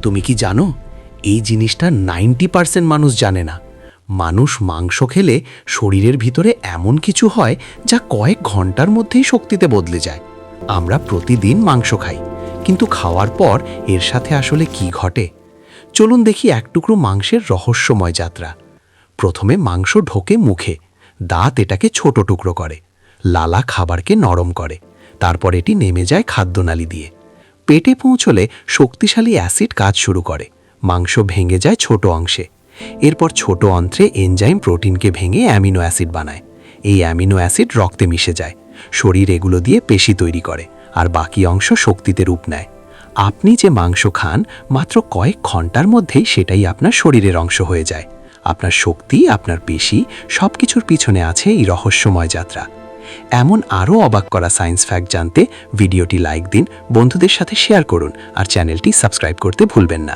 তুমি কি জানো, এই জিনিসটা 90% মানুষ জানে না। মানুষ মাংস খেলে শরীরের ভিতরে এমন কিছু হয় যা কয়েক ঘন্টার মধ্যেই শক্তিতে বদলে যায়। আমরা প্রতিদিন মাংস খাই, কিন্তু খাওয়ার পর এর সাথে আসলে কি ঘটে? চলুন দেখি এক টুকরো মাংসের রহস্যময় যাত্রা। প্রথমে মাংস ঢোকে মুখে, দাঁত এটাকে ছোট টুকরো করে, লালা খাবারকে নরম করে, তারপর এটি নেমে যায় খাদ্যনালী দিয়ে। পেটে পৌঁছলে শক্তিশালী অ্যাসিড কাজ শুরু করে, মাংস ভেঙে যায় ছোট অংশে। এরপর ছোট অন্ত্রে এনজাইম প্রোটিনকে ভেঙে অ্যামিনো অ্যাসিড বানায়। এই অ্যামিনো অ্যাসিড রক্তে মিশে যায়, শরীর এগুলো দিয়ে পেশি তৈরি করে, আর বাকি অংশ শক্তিতে রূপ নেয়। আপনি যে মাংস খান, মাত্র কয়েক ঘন্টার মধ্যেই সেটাই আপনার শরীরের অংশ হয়ে যায়। আপনার শক্তি, আপনার পেশি, সব কিছুর পিছনে আছে এই রহস্যময় যাত্রা। এমন আরও অবাক করা সায়েন্স ফ্যাক্ট জানতে ভিডিওটি লাইক দিন, বন্ধুদের সাথে শেয়ার করুন, আর চ্যানেলটি সাবস্ক্রাইব করতে ভুলবেন না।